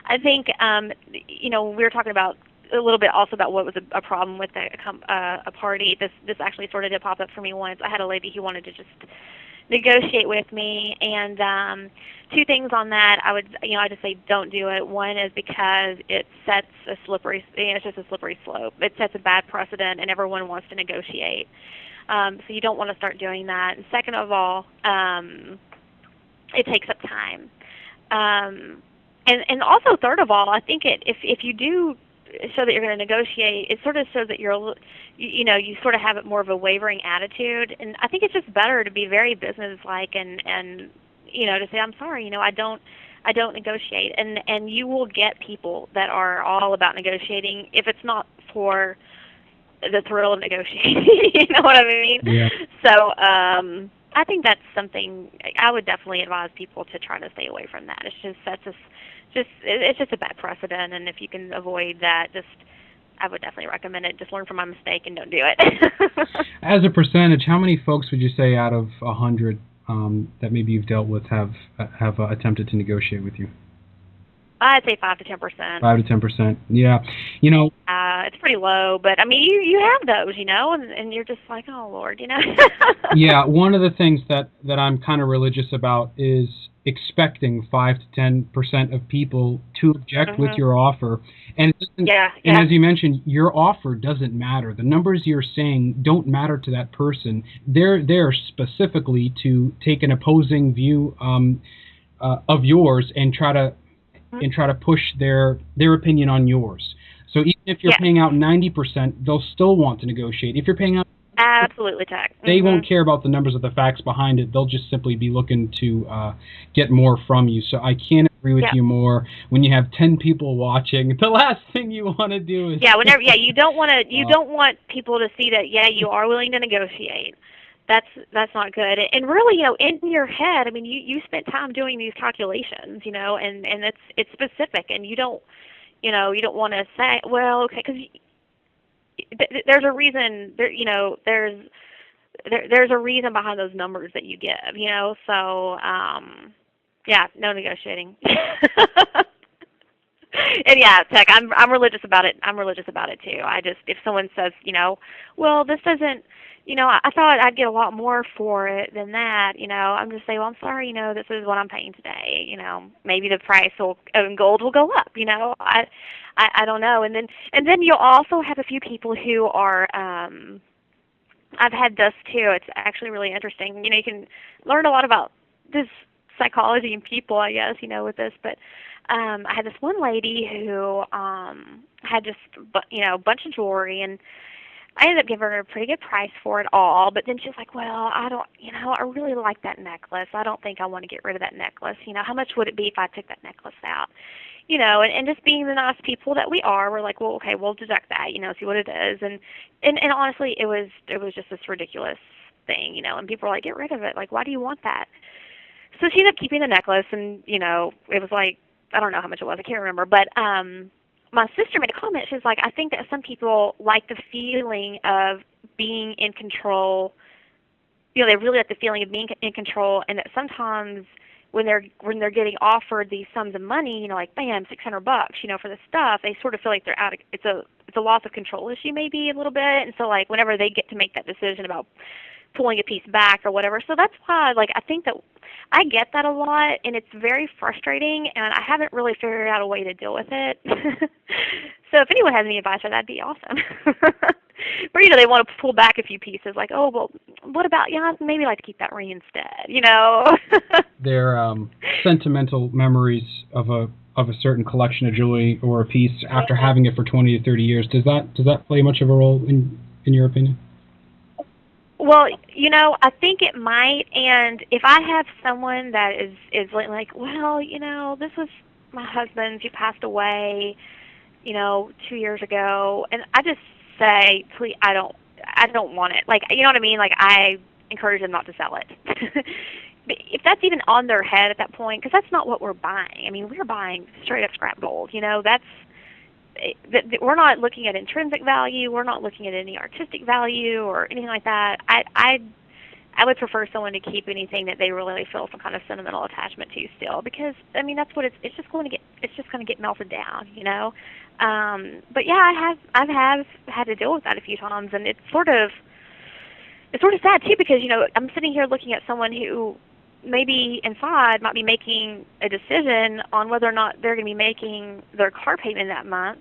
I think, we were talking about a little bit also about what was a problem with a party. This actually sort of did pop up for me once. I had a lady who wanted to just negotiate with me, and two things on that. I just say don't do it. One is because it sets a slippery, it's just a slippery slope. It sets a bad precedent, and everyone wants to negotiate. So you don't want to start doing that. And second of all, it takes up time. And also, third of all, I think if you do show that you're going to negotiate, it sort of shows that you sort of have more of a wavering attitude. And I think it's just better to be very businesslike and to say, I'm sorry, I don't negotiate. And you will get people that are all about negotiating if it's not for the thrill of negotiating. You know what I mean? Yeah. So I think that's something I would definitely advise people to try to stay away from that. It's just a bad precedent, and if you can avoid that, I would definitely recommend it. Just learn from my mistake and don't do it. As a percentage, how many folks would you say out of 100 that maybe you've dealt with have attempted to negotiate with you? I'd say 5 to 10%. 5 to 10%. Yeah. It's pretty low, but I mean, you have those, and you're just like, oh Lord, Yeah. One of the things that I'm kind of religious about is expecting 5 to 10% of people to object with your offer, and and as you mentioned, your offer doesn't matter. The numbers you're saying don't matter to that person. They're there specifically to take an opposing view of yours and try to push their opinion on yours. So even if you're paying out 90%, they'll still want to negotiate. If you're paying out, absolutely, Tech. They won't care about the numbers or the facts behind it. They'll just simply be looking to get more from you. So I can't agree with you more. When you have 10 people watching, the last thing you want to do is you don't want people to see that you are willing to negotiate. That's not good. And really, in your head, I mean, you spent time doing these calculations, and it's specific, and you don't want to say, well, okay, because there's a reason there's a reason behind those numbers that you give, so no negotiating. And Tech, I'm religious about it. I'm religious about it too. If someone says, well, this doesn't, I thought I'd get a lot more for it than that, I'm just saying, well, I'm sorry, this is what I'm paying today, maybe the price in gold will go up, I don't know. And then you'll also have a few people who are, I've had this too. It's actually really interesting. You can learn a lot about this psychology in people, I guess, with this. But I had this one lady who had just, a bunch of jewelry, and I ended up giving her a pretty good price for it all. But then she's like, well, I don't, I really like that necklace. I don't think I want to get rid of that necklace. How much would it be if I took that necklace out? And just being the nice people that we are, we're like, well, okay, we'll deduct that, see what it is. And honestly, it was just this ridiculous thing, and people were like, get rid of it. Like, why do you want that? So she ended up keeping the necklace, and, it was like, I don't know how much it was, I can't remember. But my sister made a comment. She was like, I think that some people like the feeling of being in control. They really like the feeling of being in control, and that sometimes when they're getting offered these sums of money, like bam, $600, for the stuff, they sort of feel like they're out of, it's a loss of control issue maybe a little bit. And so like whenever they get to make that decision about pulling a piece back or whatever, so that's why I think that I get that a lot, and it's very frustrating, and I haven't really figured out a way to deal with it. So if anyone has any advice for that, that'd be awesome. Or they want to pull back a few pieces, like, oh, well, what about, maybe I'd like to keep that ring instead, They're sentimental memories of a certain collection of jewelry or a piece after having it for 20 to 30 years. Does that play much of a role in your opinion? Well, I think it might, and if I have someone that is like, well, this was my husband's, he passed away, 2 years ago, and I just say, please, I don't want it. Like, you know what I mean? Like, I encourage them not to sell it. But if that's even on their head at that point, because that's not what we're buying. I mean, we're buying straight up scrap gold. We're not looking at intrinsic value. We're not looking at any artistic value or anything like that. I would prefer someone to keep anything that they really feel some kind of sentimental attachment to still, because I mean that's what it's just going to get it's just going to get melted down, you know. But yeah, I've had to deal with that a few times, and it's sort of sad too, because you know I'm sitting here looking at someone who maybe inside might be making a decision on whether or not they're going to be making their car payment that month,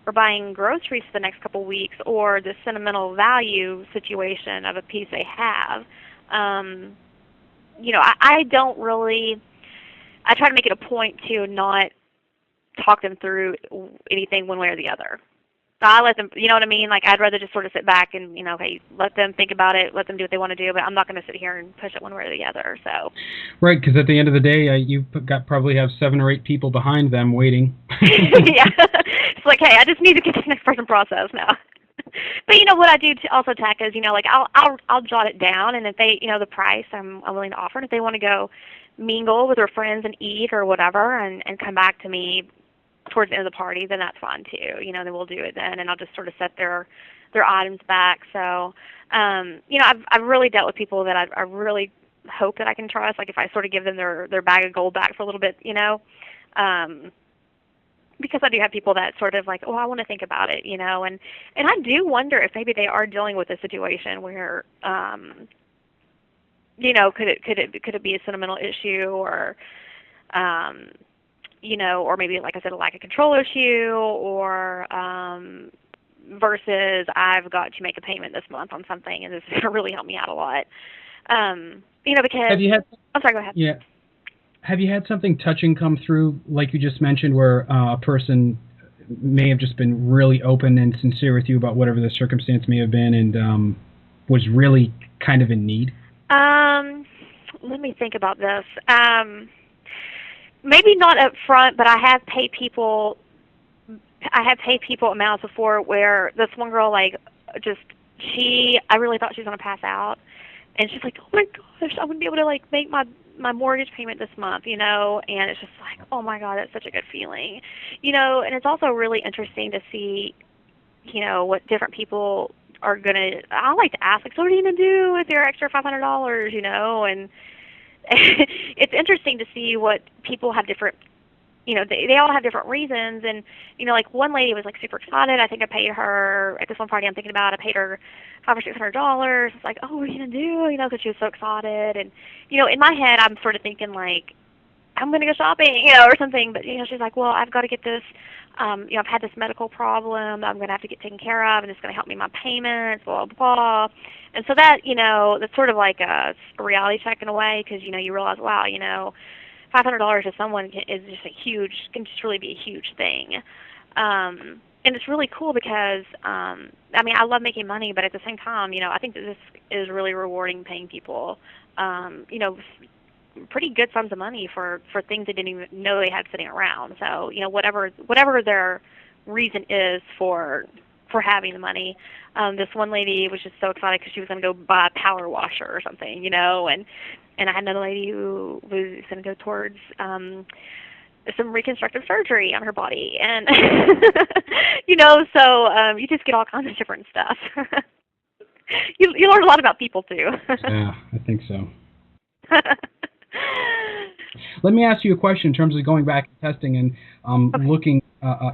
or buying groceries for the next couple of weeks, or the sentimental value situation of a piece they have. You know, I don't really. I try to make it a point to not talk them through anything one way or the other. So I let them, you know what I mean? Like, I'd rather just sort of sit back and, you know, okay, let them think about it, let them do what they want to do, but I'm not going to sit here and push it one way or the other. So. Right, because at the end of the day, you probably have 7 or 8 people behind them waiting. Yeah, it's like, hey, I just need to get to the next person process now. But you know what I do also, Tech, is, you know, like I'll jot it down, and if they, you know, the price I'm willing to offer, and if they want to go mingle with their friends and eat or whatever, and come back to me towards the end of the party, then that's fine too. You know, then we'll do it then, and I'll just sort of set their items back. So, you know, I've really dealt with people that I really hope that I can trust. Like if I sort of give them their bag of gold back for a little bit, you know, because I do have people that sort of like, oh, I want to think about it, you know, and I do wonder if maybe they are dealing with a situation where, you know, could it be a sentimental issue, or you know, or maybe, like I said, a lack of control issue, or versus I've got to make a payment this month on something, and this is going to really help me out a lot. You know, because I'm sorry, go ahead. Yeah. Have you had something touching come through, like you just mentioned, where a person may have just been really open and sincere with you about whatever the circumstance may have been, and was really kind of in need? Let me think about this. Maybe not up front, but I have paid people amounts before where this one girl, like, just I really thought she was going to pass out, and she's like, oh my gosh, I wouldn't be able to like make my mortgage payment this month, you know, and it's just like, oh my God, that's such a good feeling, you know. And it's also really interesting to see, you know, what different people are gonna. I like to ask, like, so what are you gonna do with your extra $500, you know, and it's interesting to see what people have different, you know, they all have different reasons. And, you know, like one lady was like super excited. I think I paid her at this one party I'm thinking about. I paid her $500 or $600. It's like, oh, what are you gonna do? You know, because she was so excited. And, you know, in my head, I'm sort of thinking like, I'm gonna go shopping, you know, or something. But you know, she's like, well, I've got to get this. You know, I've had this medical problem that I'm gonna have to get taken care of, and it's gonna help me my payments, blah blah blah. And so that, you know, that's sort of like a reality check in a way, because you know, you realize, wow, you know, $500 to someone is just can just really be a huge thing. And it's really cool because, I mean, I love making money, but at the same time, you know, I think that this is really rewarding, paying people, you know, pretty good sums of money for things they didn't even know they had sitting around. So, you know, whatever their reason is for having the money. This one lady was just so excited because she was going to go buy a power washer or something, you know, and I had another lady who was going to go towards some reconstructive surgery on her body, and you know, so you just get all kinds of different stuff. You learn a lot about people too. Yeah, I think so. Let me ask you a question in terms of going back and testing and Okay. looking,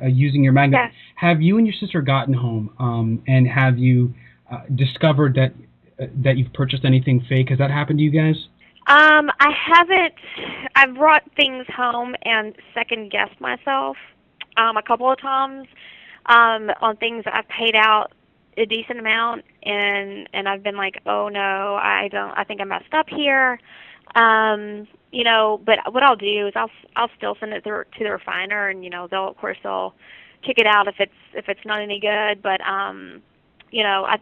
using your magnet. Yeah. Have you and your sister gotten home and have you discovered that you've purchased anything fake? Has that happened to you guys? I haven't. I've brought things home and second guessed myself a couple of times on things that I've paid out a decent amount, and I've been like, oh no, I think I messed up here. You know, but what I'll do is I'll still send it to the refiner, and you know, they'll kick it out if it's not any good. But you know, I